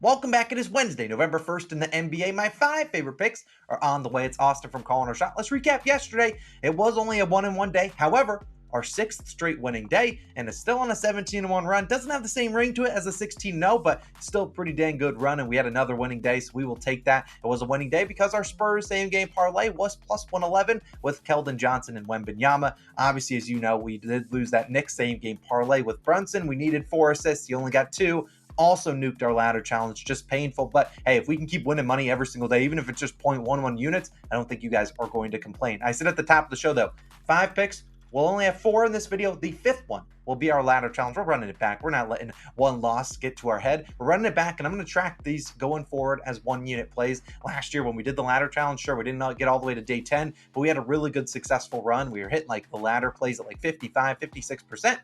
Welcome back. It is Wednesday, November 1st in the NBA. My 5 favorite picks are on the way. It's Austin from Calling Our Shot. Let's recap yesterday. It was only a 1-1 day. However, our 6th straight winning day, and it's still on a 17-1 run. Doesn't have the same ring to it as a 16-0, but still pretty dang good run, and we had another winning day, so we will take that. It was a winning day because our Spurs same-game parlay was plus 111 with Keldon Johnson and Wembanyama. Obviously, as you know, we did lose that Knicks same-game parlay with Brunson. We needed 4 assists. He only got 2. Also nuked our ladder challenge, just painful. But hey, if we can keep winning money every single day, even if it's just 0.11 units, I don't think you guys are going to complain. I said at the top of the show, though, 5 picks. We'll only have 4 in this video. The 5th one will be our ladder challenge. We're running it back. We're not letting one loss get to our head. We're running it back, and I'm going to track these going forward as 1-unit plays. Last year when we did the ladder challenge, sure, we didn't get all the way to day 10, but we had a really good successful run. We were hitting like the ladder plays at like 55, 56%.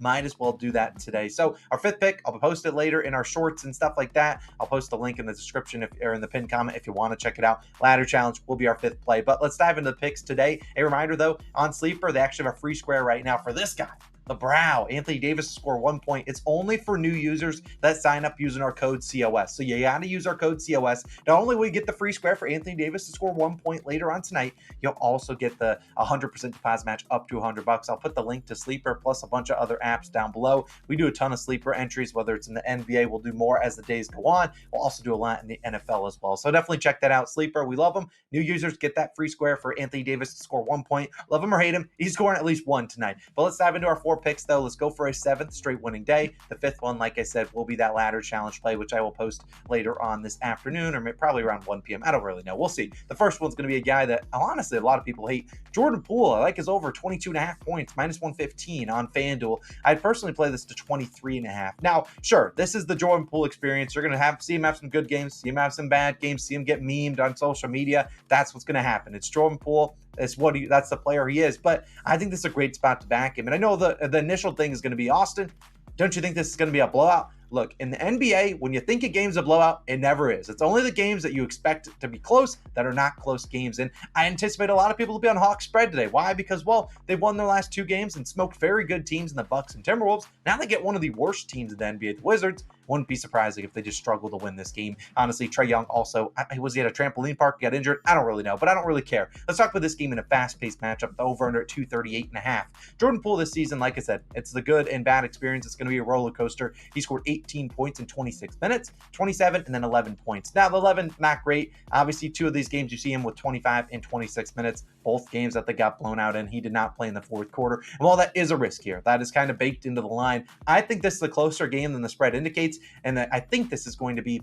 Might as well do that today. So our 5th pick, I'll post it later in our shorts and stuff like that. I'll post a link in the description or in the pinned comment if you want to check it out. Ladder challenge will be our 5th play. But let's dive into the picks today. A reminder though, on Sleeper, they actually have a free square right now for this guy. The Brow, Anthony Davis to score 1 point. It's only for new users that sign up using our code COS. So you got to use our code COS. Not only will you get the free square for Anthony Davis to score 1 point later on tonight, you'll also get the 100% deposit match up to $100. I'll put the link to Sleeper plus a bunch of other apps down below. We do a ton of Sleeper entries, whether it's in the NBA. We'll do more as the days go on. We'll also do a lot in the NFL as well. So definitely check that out. Sleeper, we love them. New users get that free square for Anthony Davis to score 1 point. Love him or hate him, he's scoring at least 1 tonight. But let's dive into our 4 picks though. Let's go for a 7th straight winning day. The 5th one, like I said, will be that ladder challenge play, which I will post later on this afternoon or probably around 1 p.m. I don't really know. We'll see. The first one's going to be a guy that honestly a lot of people hate. Jordan Poole. I like his over 22.5 points, minus 115 on FanDuel. I'd personally play this to 23.5. Now, sure, this is the Jordan Poole experience. You're going to see him have some good games, see him have some bad games, see him get memed on social media. That's what's going to happen. It's Jordan Poole. That's the player he is. But I think this is a great spot to back him. And I know the initial thing is going to be Austin. Don't you think this is going to be a blowout? Look, in the NBA, when you think a game's a blowout, it never is. It's only the games that you expect to be close that are not close games. And I anticipate a lot of people to be on Hawks spread today. Why? Because, well, they've won their last 2 games and smoked very good teams in the Bucks and Timberwolves. Now they get one of the worst teams in the NBA, the Wizards. Wouldn't be surprising if they just struggle to win this game. Honestly, Trae Young also, was he at a trampoline park, got injured? I don't really know, but I don't really care. Let's talk about this game in a fast-paced matchup, the over-under at 238.5. Jordan Poole this season, like I said, it's the good and bad experience. It's going to be a roller coaster. He scored 18 points in 26 minutes, 27, and then 11 points. Now, the 11, not great. Obviously, 2 of these games, you see him with 25 and 26 minutes. Both games that they got blown out in. He did not play in the 4th quarter. And while that is a risk here, that is kind of baked into the line. I think this is a closer game than the spread indicates, and I think this is going to be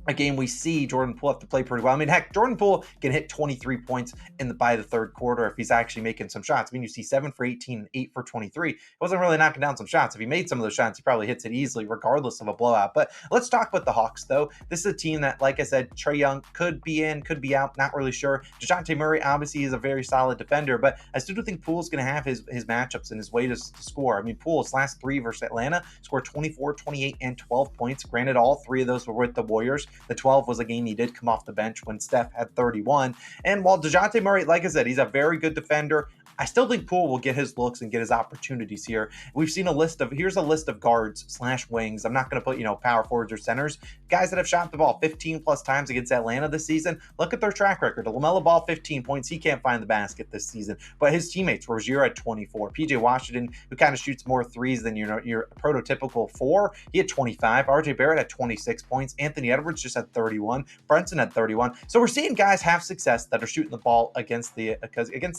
a game we see Jordan Poole have to play pretty well. I mean, heck, Jordan Poole can hit 23 points by the 3rd quarter if he's actually making some shots. I mean, you see 7 for 18 and 8 for 23. He wasn't really knocking down some shots. If he made some of those shots, he probably hits it easily, regardless of a blowout. But let's talk about the Hawks, though. This is a team that, like I said, Trae Young could be in, could be out, not really sure. DeJounte Murray, obviously, is a very solid defender, but I still do think Poole's going to have his matchups and his way to score. I mean, Poole's last 3 versus Atlanta scored 24, 28, and 12 points. Granted, all 3 of those were with the Warriors. The 12 was a game he did come off the bench when Steph had 31. And while DeJounte Murray, like I said, he's a very good defender, I still think Poole will get his looks and get his opportunities here. We've seen here's a list of guards / wings. I'm not going to put, power forwards or centers. Guys that have shot the ball 15 plus times against Atlanta this season. Look at their track record. LaMelo Ball, 15 points. He can't find the basket this season. But his teammates, Rozier at 24. PJ Washington, who kind of shoots more threes than your prototypical 4, he had 25. RJ Barrett had 26 points. Anthony Edwards just had 31. Brunson had 31. So we're seeing guys have success that are shooting the ball against the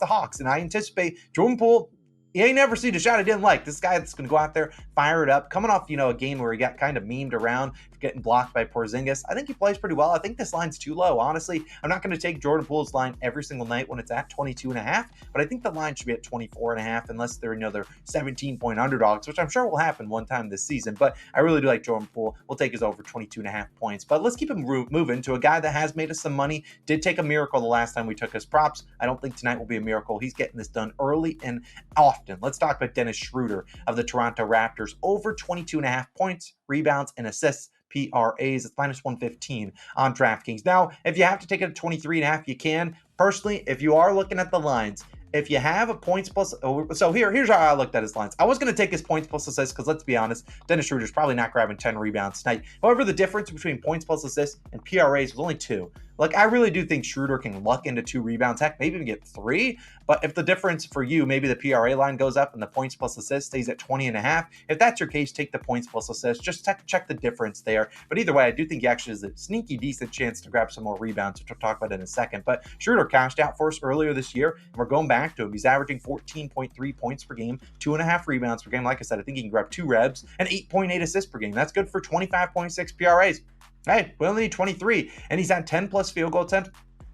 Hawks. And I anticipate Jordan Poole, he ain't never seen a shot I didn't like. This guy that's going to go out there, fire it up, coming off, a game where he got kind of memed around, getting blocked by Porzingis. I think he plays pretty well. I think this line's too low. Honestly, I'm not going to take Jordan Poole's line every single night when it's at 22.5, but I think the line should be at 24.5 unless they're, they're 17-point underdogs, which I'm sure will happen one time this season. But I really do like Jordan Poole. We'll take his over 22.5 points. But let's keep him moving to a guy that has made us some money. Did take a miracle the last time we took his props. I don't think tonight will be a miracle. He's getting this done early and often. Let's talk about Dennis Schroder of the Toronto Raptors. Over 22.5 points, rebounds, and assists. PRAs, it's minus 115 on DraftKings. Now, if you have to take it at 23.5, you can. Personally, if you are looking at the lines, if you have a points plus, so here's how I looked at his lines. I was going to take his points plus assists because let's be honest, Dennis Schroeder's probably not grabbing 10 rebounds tonight. However, the difference between points plus assists and PRAs was only 2. Like, I really do think Schroeder can luck into 2 rebounds, heck, maybe even get 3. But if the difference for you, maybe the PRA line goes up and the points plus assists stays at 20.5, if that's your case, take the points plus assists. Just check the difference there. But either way, I do think he actually has a sneaky decent chance to grab some more rebounds, which we'll talk about in a second. But Schroeder cashed out for us earlier this year, and we're going back to him. He's averaging 14.3 points per game, 2.5 rebounds per game. Like I said, I think he can grab 2 rebs and 8.8 assists per game. That's good for 25.6 PRAs. Hey, we only need 23, and he's had 10 plus field goal attempts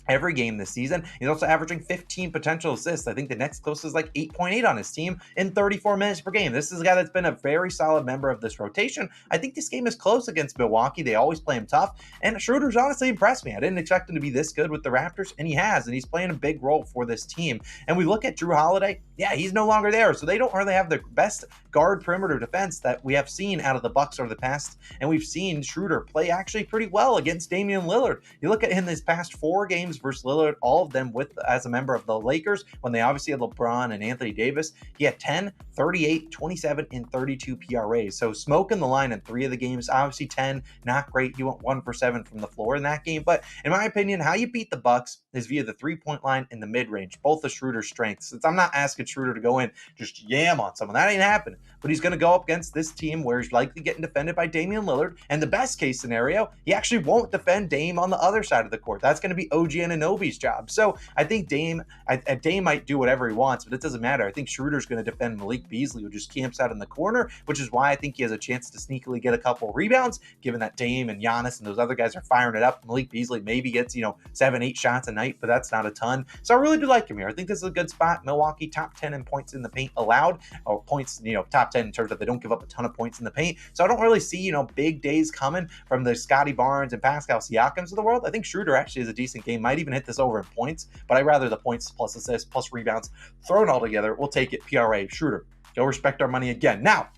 every game this season. He's also averaging 15 potential assists. I think the next closest is like 8.8 on his team in 34 minutes per game. This is a guy that's been a very solid member of this rotation. I think this game is close against Milwaukee. They always play him tough, and Schroeder's honestly impressed me. I didn't expect him to be this good with the Raptors, and he has, and he's playing a big role for this team. And we look at Jrue Holiday, yeah, he's no longer there, so they don't really have the best guard perimeter defense that we have seen out of the Bucks over the past, and we've seen Schroeder play actually pretty well against Damian Lillard. You look at him his past 4 games versus Lillard, all of them with as a member of the Lakers, when they obviously had LeBron and Anthony Davis. He had 10, 38, 27, and 32 PRAs. So smoking the line in 3 of the games. Obviously 10, not great. He went 1 for 7 from the floor in that game. But in my opinion, how you beat the Bucks is via the 3-point line in the mid-range, both of Schroeder's strengths. Since I'm not asking Schroeder to go in, just yam on someone. That ain't happening. But he's going to go up against this team where he's likely getting defended by Damian Lillard. And the best case scenario, he actually won't defend Dame on the other side of the court. That's going to be OG Anunoby's job. So I think Dame might do whatever he wants, but it doesn't matter. I think Schroeder's going to defend Malik Beasley, who just camps out in the corner, which is why I think he has a chance to sneakily get a couple of rebounds, given that Dame and Giannis and those other guys are firing it up. Malik Beasley maybe gets, 7, 8 shots a night, but that's not a ton. So I really do like him here. I think this is a good spot. Milwaukee top 10 in points in the paint allowed, or points, top 10 in terms of they don't give up a ton of points in the paint. So I don't really see, big days coming from the Scotty Barnes and Pascal Siakams of the world. I think Schroeder actually has a decent game, might even hit this over in points, but I'd rather the points plus assists plus rebounds thrown all together. We'll take it. PRA, Schroeder. Go respect our money again. Now,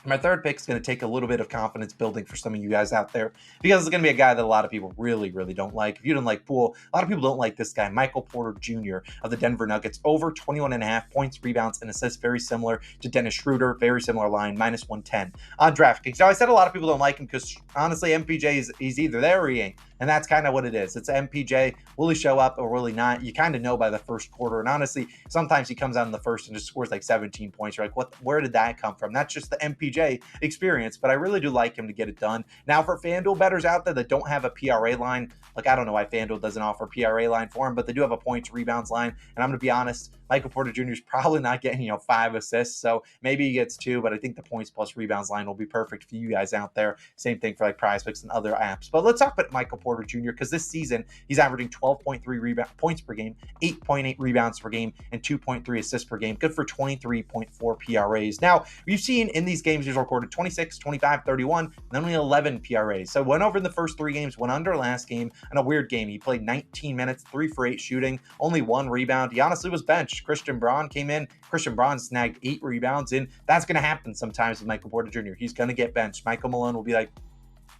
my third pick is going to take a little bit of confidence building for some of you guys out there, because it's going to be a guy that a lot of people really, really don't like. If you don't like Poole, a lot of people don't like this guy, Michael Porter Jr. of the Denver Nuggets, over 21.5 points, rebounds, and assists, very similar to Dennis Schroeder, very similar line, minus 110 on DraftKings. Now, I said a lot of people don't like him because, honestly, MPJ he's either there or he ain't. And that's kind of what it is. It's MPJ. Will he show up or will he not? You kind of know by the first quarter. And honestly, sometimes he comes out in the first and just scores like 17 points. You're like, where did that come from? That's just the MPJ experience. But I really do like him to get it done. Now, for FanDuel bettors out there that don't have a PRA line, like, I don't know why FanDuel doesn't offer a PRA line for him, but they do have a points rebounds line. And I'm going to be honest, Michael Porter Jr. is probably not getting, 5 assists. So maybe he gets 2, but I think the points plus rebounds line will be perfect for you guys out there. Same thing for like PrizePicks and other apps. But let's talk about Michael Porter Jr. because this season he's averaging 12.3 points per game, 8.8 rebounds per game, and 2.3 assists per game. Good for 23.4 PRAs. Now, you've seen in these games he's recorded 26, 25, 31, and only 11 PRAs. So went over in the first 3 games, went under last game, and a weird game. He played 19 minutes, 3 for 8 shooting, only 1 rebound. He honestly was benched. Christian Braun came in. Christian Braun snagged 8 rebounds, and that's going to happen sometimes with Michael Porter Jr. He's going to get benched. Michael Malone will be like,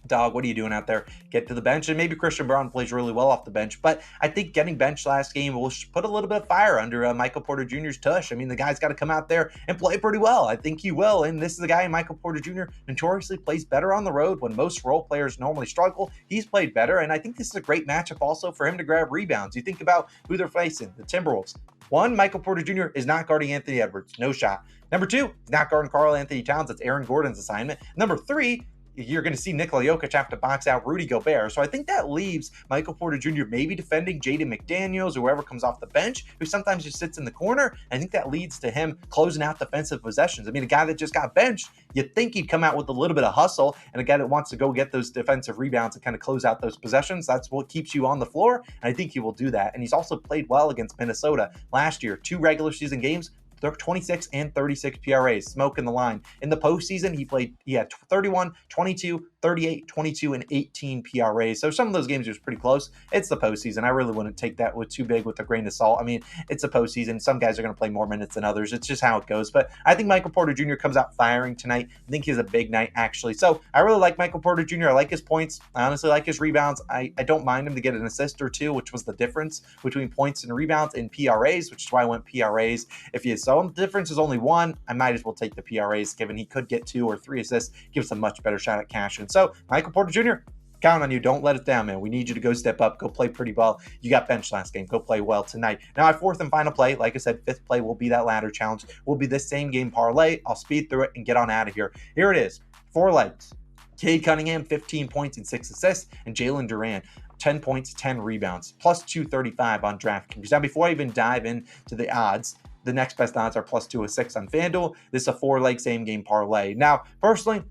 dog, what are you doing out there? Get to the bench. And maybe Christian Braun plays really well off the bench. But I think getting benched last game will put a little bit of fire under Michael Porter Jr.'s tush. I mean, the guy's got to come out there and play pretty well. I think he will. And this is a guy, Michael Porter Jr., notoriously plays better on the road when most role players normally struggle. He's played better. And I think this is a great matchup also for him to grab rebounds. You think about who they're facing, the Timberwolves. 1, Michael Porter Jr. is not guarding Anthony Edwards. No shot. Number 2, he's not guarding Karl Anthony Towns. That's Aaron Gordon's assignment. Number 3, you're going to see Nikola Jokic have to box out Rudy Gobert. So I think that leaves Michael Porter Jr. maybe defending Jaden McDaniels or whoever comes off the bench, who sometimes just sits in the corner. I think that leads to him closing out defensive possessions. I mean, a guy that just got benched, you'd think he'd come out with a little bit of hustle, and a guy that wants to go get those defensive rebounds and kind of close out those possessions. That's what keeps you on the floor, and I think he will do that. And he's also played well against Minnesota last year. 2 regular season games, 26 and 36 PRAs, smoking the line. In the postseason, he had 31, 22, 38, 22, and 18 PRAs. So some of those games are pretty close. It's the postseason. I really wouldn't take that with too big with a grain of salt. I mean, it's a postseason. Some guys are going to play more minutes than others. It's just how it goes. But I think Michael Porter Jr. comes out firing tonight. I think he has a big night, actually. So I really like Michael Porter Jr. I like his points. I honestly like his rebounds. I don't mind him to get an assist or two, which was the difference between points and rebounds in PRAs, which is why I went PRAs. If you saw the difference is only one, I might as well take the PRAs, given he could get 2 or 3 assists, gives a much better shot at cashing. So Michael Porter Jr., count on you. Don't let it down, man. We need you to go step up, go play pretty well. You got benched last game. Go play well tonight. Now, our fourth and final play, like I said, fifth play will be that ladder challenge. Will be this same game parlay. I'll speed through it and get on out of here. Here it is. 4 legs. Cade Cunningham, 15 points and 6 assists, and Jalen Duran, 10 points, 10 rebounds, plus 235 on DraftKings. Now, before I even dive into the odds, the next best odds are plus 206 on FanDuel. This is a 4-leg same game parlay. Now, personally,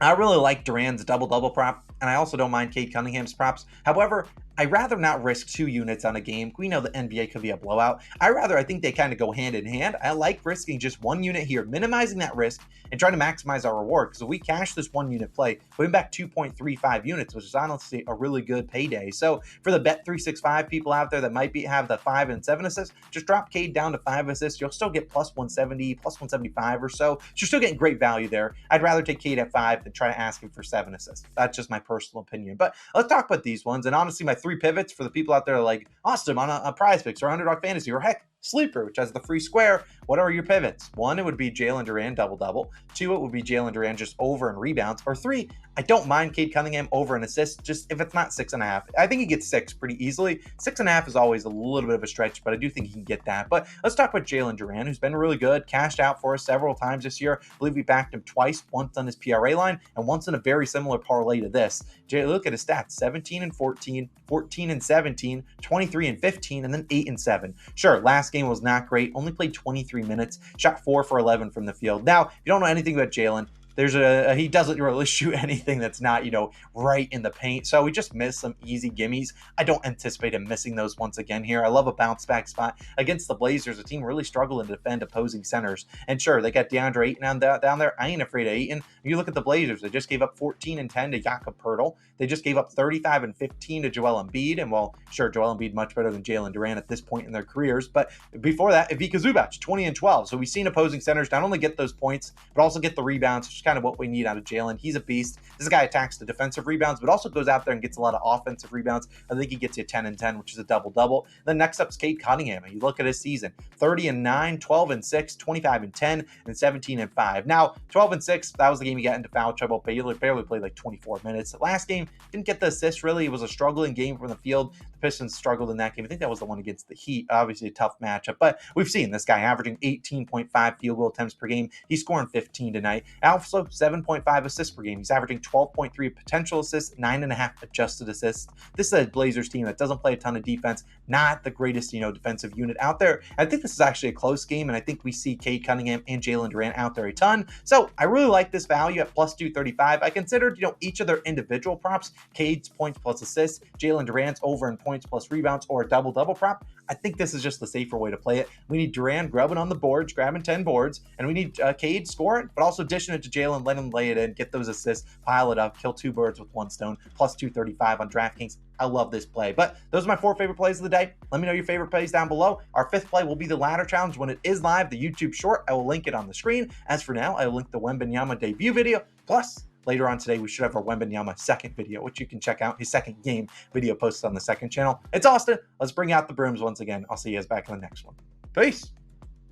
I really like Duran's double-double prop, and I also don't mind Cade Cunningham's props. However, I'd rather not risk 2 units on a game. We know the NBA could be a blowout. I think they kind of go hand in hand. I like risking just 1 unit here, minimizing that risk and trying to maximize our reward. Because if we cash this 1 unit play, we're back 2.35 units, which is honestly a really good payday. So for the Bet365 people out there that might have the 5 and 7 assists, just drop Cade down to 5 assists. You'll still get plus 170, plus 175 or so. So you're still getting great value there. I'd rather take Cade at 5 than try to ask him for 7 assists. That's just my personal opinion. But let's talk about these ones. And honestly, my 3 pivots for the people out there like Austin on a PrizePicks or Underdog Fantasy or heck, Sleeper, which has the free square. What are your pivots? 1, it would be Jalen Duran double-double. 2, it would be Jalen Duran just over in rebounds. Or 3, I don't mind Cade Cunningham over an assist, just if it's not 6.5. I think he gets 6 pretty easily. 6.5 is always a little bit of a stretch, but I do think he can get that. But let's talk about Jalen Duran, who's been really good, cashed out for us several times this year. I believe we backed him twice, once on his PRA line and once in a very similar parlay to this. Look at his stats, 17 and 14, 14 and 17, 23 and 15, and then 8 and 7. Sure, last game was not great, only played 23 minutes, shot 4 for 11 from the field. Now, if you don't know anything about Jalen, he doesn't really shoot anything that's not, right in the paint. So we just missed some easy gimmies. I don't anticipate him missing those once again here. I love a bounce back spot against the Blazers, a team really struggling to defend opposing centers. And sure, they got DeAndre Ayton down there. I ain't afraid of Ayton. You look at the Blazers, they just gave up 14 and 10 to Jakob Poeltl. They just gave up 35 and 15 to Joel Embiid. And well, sure, Joel Embiid much better than Jalen Duran at this point in their careers. But before that, Ivica Zubac, 20 and 12. So we've seen opposing centers not only get those points, but also get the rebounds, which is kind of what we need out of Jalen. He's a beast. This guy attacks the defensive rebounds, but also goes out there and gets a lot of offensive rebounds. I think he gets you 10 and 10, which is a double-double. Then next up is Cade Cunningham. You look at his season, 30 and 9, 12 and 6, 25 and 10, and 17 and 5. Now, 12 and 6, that was the game he got into foul trouble. Barely played like 24 minutes. The last game, didn't get the assist really. It was a struggling game from the field. The Pistons struggled in that game. I think that was the one against the Heat. Obviously a tough matchup, but we've seen this guy averaging 18.5 field goal attempts per game. He's scoring 15 tonight. Also, 7.5 assists per game. He's averaging 12.3 potential assists, 9.5 adjusted assists. This is a Blazers team that doesn't play a ton of defense, not the greatest, defensive unit out there. I think this is actually a close game, and I think we see Cade Cunningham and Jalen Duran out there a ton. So I really like this value at plus 235. I considered, each of their individual props, Cade's points plus assists, Jalen Duran's over in points plus rebounds, or a double-double prop. I think this is just the safer way to play it. We need Duran grubbing on the boards, grabbing 10 boards, and we need Cade scoring, but also dishing it to Jalen, let him lay it in, get those assists, pile it up, kill 2 birds with 1 stone, plus 235 on DraftKings. I love this play. But those are my 4 favorite plays of the day. Let me know your favorite plays down below. Our 5th play will be the ladder challenge when it is live, the YouTube short. I will link it on the screen. As for now, I will link the Wembanyama debut video. Plus, later on today, we should have our Wembanyama second video, which you can check out, his second game video posted on the second channel. It's Austin. Let's bring out the brooms once again. I'll see you guys back in the next one. Peace.